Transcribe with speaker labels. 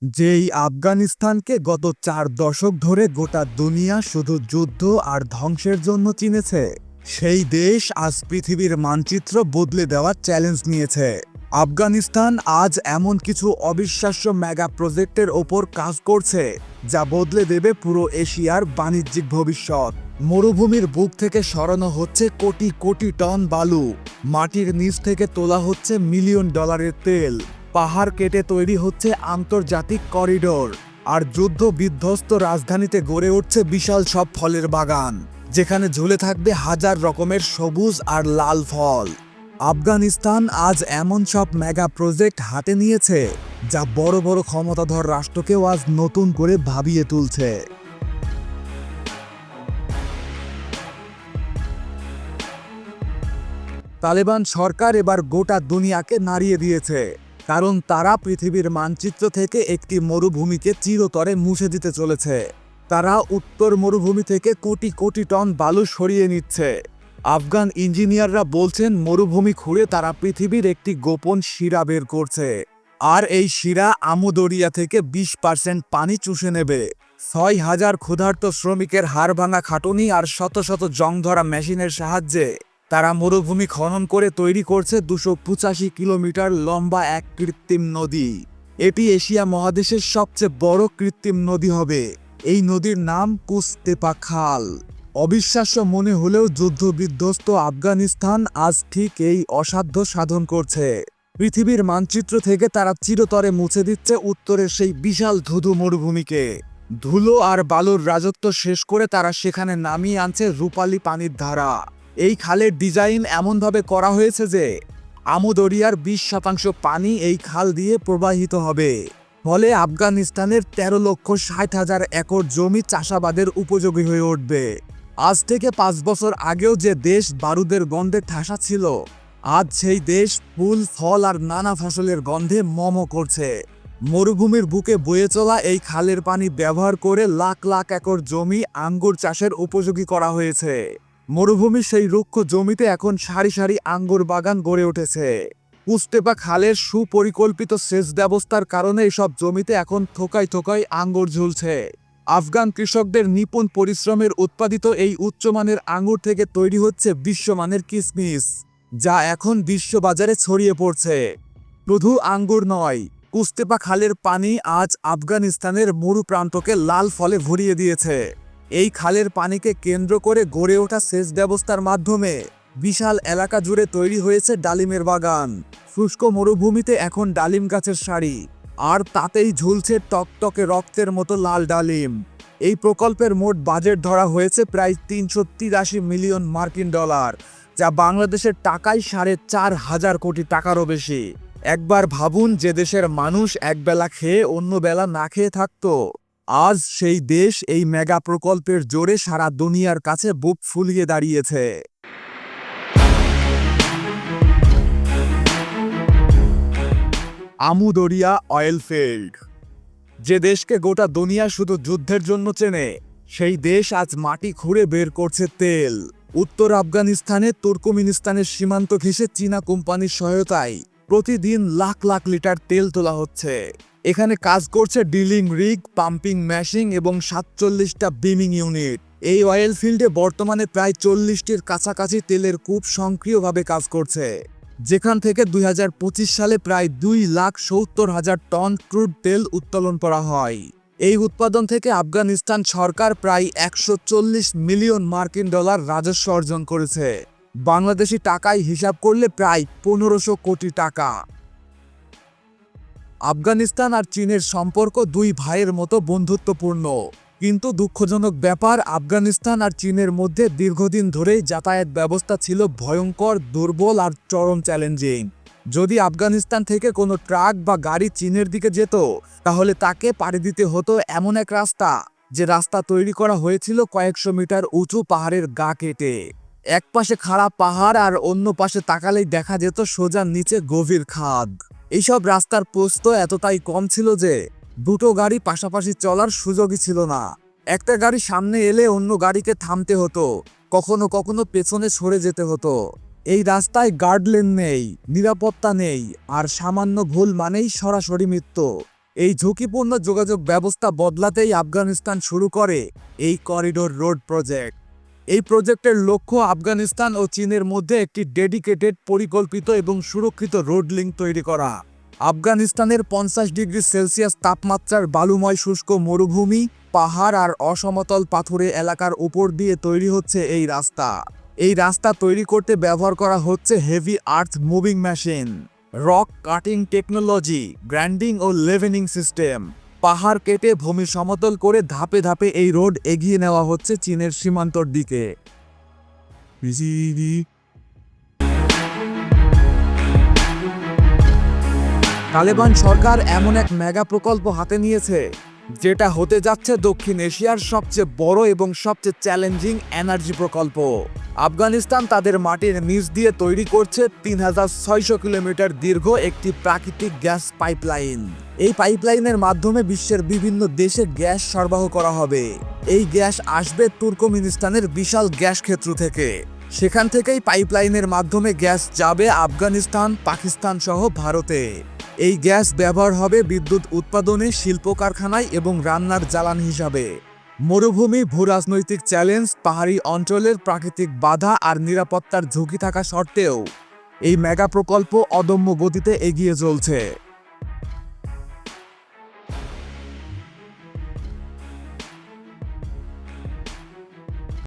Speaker 1: যেই আফগানিস্তানকে গত ৪ দশক ধরে গোটা দুনিয়া শুধু যুদ্ধ আর ধ্বংসের জন্য চিনেছে, সেই দেশ আজ পৃথিবীর মানচিত্র বদলে দেওয়ার চ্যালেঞ্জ নিয়েছে। আফগানিস্তান আজ এমন কিছু অবিশ্বাস্য মেগা প্রজেক্টের ওপর কাজ করছে যা বদলে দেবে পুরো এশিয়ার বাণিজ্যিক ভবিষ্যৎ। মরুভূমির বুক থেকে সরানো হচ্ছে কোটি কোটি টন বালু, মাটির নিচ থেকে তোলা হচ্ছে মিলিয়ন ডলারের তেল, পাহাড় কেটে তৈরি হচ্ছে আন্তর্জাতিক করিডোর, আর যুদ্ধ বিধ্বস্ত রাজধানীতে গড়ে উঠছে বিশাল সব ফলের বাগান, যেখানে ঝুলে থাকবে হাজার রকমের সবুজ আর লাল ফল। আফগানিস্তান আজ এমন সব মেগা প্রজেক্ট হাতে নিয়েছে যা বড় বড় ক্ষমতাধর রাষ্ট্রকেও আজ নতুন করে ভাবিয়ে তুলছে। তালেবান সরকার এবার গোটা দুনিয়াকে নাড়িয়ে দিয়েছে, কারণ তারা পৃথিবীর মানচিত্র থেকে একটি মরুভূমিকে চিরতরে মুছে দিতে চলেছে। তারা উত্তর মরুভূমি থেকে কোটি কোটি টন বালু সরিয়ে নিচ্ছে। আফগান ইঞ্জিনিয়াররা বলছেন মরুভূমি খুঁড়ে তারা পৃথিবীর একটি গোপন শিরা বের করছে, আর এই শিরা আমু দরিয়া থেকে 20% পানি চুষে নেবে। 6,000 ক্ষুধার্ত শ্রমিকের হাড়ভাঙা খাটুনি আর শত শত জং ধরা মেশিনের সাহায্যে তারা মরুভূমি খনন করে তৈরি করছে 285 কিলোমিটার লম্বা এক কৃত্রিম নদী। এটি এশিয়া মহাদেশের সবচেয়ে বড় কৃত্রিম নদী হবে। এই নদীর নাম কুস্তেপা খাল। অবিশ্বাস্য মনে হলেও যুদ্ধবিধ্বস্ত আফগানিস্তান আজ ঠিক এই অসাধ্য সাধন করছে। পৃথিবীর মানচিত্র থেকে তারা চিরতরে মুছে দিচ্ছে উত্তরের সেই বিশাল ধুধু মরুভূমিকে। ধুলো আর বালুর রাজত্ব শেষ করে তারা সেখানে নামিয়ে আনছে রূপালী পানির ধারা। এই খালের ডিজাইন এমনভাবে করা হয়েছে যে আমু দরিয়ার 20% পানি এই খাল দিয়ে প্রবাহিত হবে। ফলে আফগানিস্তানের 13,60,000 একর জমি চাষাবাদের উপযোগী হয়ে উঠবে। আজ থেকে 5 বছর আগেও যে দেশ বারুদের গন্ধে ঠাসা ছিল, আজ সেই দেশ ফুল, ফল আর নানা ফসলের গন্ধে মম করছে। মরুভূমির বুকে বয়ে চলা এই খালের পানি ব্যবহার করে লাখ লাখ একর জমি আঙ্গুর চাষের উপযোগী করা হয়েছে। মরুভূমির সেই রুক্ষ জমিতে এখন সারি সারি আঙ্গুর বাগান গড়ে উঠেছে। কুস্তেপা খালের সুপরিকল্পিত সেচ ব্যবস্থার কারণে এসব জমিতে এখন থোকায় থোকায় আঙ্গুর ঝুলছে। আফগান কৃষকদের নিপুণ পরিশ্রমের উৎপাদিত এই উচ্চমানের আঙ্গুর থেকে তৈরি হচ্ছে বিশ্বমানের কিসমিস, যা এখন বিশ্ববাজারে ছড়িয়ে পড়ছে। শুধু আঙ্গুর নয়, কুস্তেপা খালের পানি আজ আফগানিস্তানের মরু প্রান্তকে লাল ফলে ভরিয়ে দিয়েছে। এই খালের পানিকে কেন্দ্র করে গড়ে ওঠা সেচ ব্যবস্থার মাধ্যমে বিশাল এলাকা জুড়ে তৈরি হয়েছে ডালিমের বাগান। শুষ্ক মরুভূমিতে এখন ডালিম গাছের সারি, আর তাতেই ঝুলছে টকটকে রক্তের মতো লাল ডালিম। এই প্রকল্পের মোট বাজেট ধরা হয়েছে প্রায় 383 মিলিয়ন মার্কিন ডলার, যা বাংলাদেশের টাকায় 4,500 কোটি টাকারও বেশি। একবার ভাবুন, যে দেশের মানুষ একবেলা খেয়ে অন্য বেলা না খেয়ে থাকতো, আজ সেই দেশ এই মেগা প্রকল্পের জোরে সারা দুনিয়ার কাছে বুক ফুলিয়ে দাঁড়িয়েছে। আমু দরিয়া অয়েল ফিল্ড। যে দেশকে গোটা দুনিয়া শুধু যুদ্ধের জন্য চেনে, সেই দেশ আজ মাটি খুঁড়ে বের করছে তেল। উত্তর আফগানিস্তানে তুর্কমেনিস্তানের সীমান্ত ঘেঁষে চীনা কোম্পানির সহায়তায় প্রতিদিন লাখ লাখ লিটার তেল তোলা হচ্ছে। এখানে কাজ করছে ডিলিং রিগ, পাম্পিং মেশিন এবং 47টা বিমিং ইউনিট। এই অয়েল ফিল্ডে বর্তমানে প্রায় 40টির কাছাকাছি তেলের কূপ সক্রিয়ভাবে কাজ করছে, যেখান থেকে 2025 সালে প্রায় 2,70,000 টন ক্রুড তেল উত্তোলন করা হয়। এই উৎপাদন থেকে আফগানিস্তান সরকার প্রায় 140 মিলিয়ন মার্কিন ডলার রাজস্ব অর্জন করেছে। বাংলাদেশি টাকায় হিসাব করলে প্রায় 1500 কোটি টাকা। আফগানিস্তান আর চীনের সম্পর্ক দুই ভাইয়ের মতো বন্ধুত্বপূর্ণ, কিন্তু দুঃখজনক ব্যাপার, আফগানিস্তান আর চীনের মধ্যে দীর্ঘদিন ধরেই যাতায়াত ব্যবস্থা ছিল ভয়ঙ্কর, দুর্বল আর চরম চ্যালেঞ্জিং। যদি আফগানিস্তান থেকে কোনো ট্রাক বা গাড়ি চীনের দিকে যেত, তাহলে তাকে পাড়ি দিতে হতো এমন এক রাস্তা, যে রাস্তা তৈরি করা হয়েছিল কয়েকশো মিটার উঁচু পাহাড়ের গা কেটে। এক পাশে খাড়া পাহাড় আর অন্য পাশে তাকালেই দেখা যেত সোজা নিচে গভীর খাদ। এইসব রাস্তার প্রস্থ এতটাই কম ছিল যে দুটো গাড়ি পাশাপাশি চলার সুযোগই ছিল না। একটা গাড়ি সামনে এলে অন্য গাড়িকে থামতে হতো, কখনো কখনো পেছনে সরে যেতে হতো। এই রাস্তায় গার্ডলেন নেই, নিরাপত্তা নেই, আর সামান্য ভুল মানেই সরাসরি মৃত্যু। এই ঝুঁকিপূর্ণ যোগাযোগ ব্যবস্থা বদলাতেই আফগানিস্তান শুরু করে এই করিডোর রোড প্রজেক্ট। এই প্রজেক্টের লক্ষ্য আফগানিস্তান ও চীনের মধ্যে একটি ডেডিকেটেড, পরিকল্পিত এবং সুরক্ষিত রোড লিঙ্ক তৈরি করা। আফগানিস্তানের 50 ডিগ্রি সেলসিয়াস তাপমাত্রার বালুময় শুষ্ক মরুভূমি, পাহাড় আর অসমতল পাথুরে এলাকার উপর দিয়ে তৈরি হচ্ছে এই রাস্তা। এই রাস্তা তৈরি করতে ব্যবহার করা হচ্ছে heavy earth moving machine, rock cutting technology, grinding ও লেভেলিং সিস্টেম। পাহাড় কেটে ভূমি সমতল করে ধাপে ধাপে এই রোড এগিয়ে নেওয়া হচ্ছে চীনের সীমান্তর দিকে। তালেবান সরকার এমন এক মেগা প্রকল্প হাতে নিয়েছে যেটা হতে যাচ্ছে দক্ষিণ এশিয়ার সবচেয়ে বড় এবং সবচেয়ে চ্যালেঞ্জিং এনার্জি প্রকল্প। আফগানিস্তান তাদের মাটির নিচ দিয়ে তৈরি করছে 3600 কিলোমিটার দীর্ঘ একটি প্রাকৃতিক গ্যাস পাইপলাইন। এই পাইপলাইনের মাধ্যমে বিশ্বের বিভিন্ন দেশে গ্যাস সরবরাহ করা হবে। এই গ্যাস আসবে তুর্কমেনিস্তানের বিশাল গ্যাস ক্ষেত্র থেকে। সেখান থেকেই পাইপলাইনের মাধ্যমে গ্যাস যাবে আফগানিস্তান, পাকিস্তান সহ ভারতে। এই গ্যাস ব্যবহার হবে বিদ্যুৎ উৎপাদনে, শিল্প কারখানায় এবং রান্নার জ্বালানি হিসাবে। মরুভূমি, ভূরাজনৈতিক চ্যালেঞ্জ, পাহাড়ি অঞ্চলের প্রাকৃতিক বাধা আর নিরাপত্তার ঝুঁকি থাকা সত্ত্বেও এই মেগা প্রকল্প অদম্য গতিতে এগিয়ে চলছে।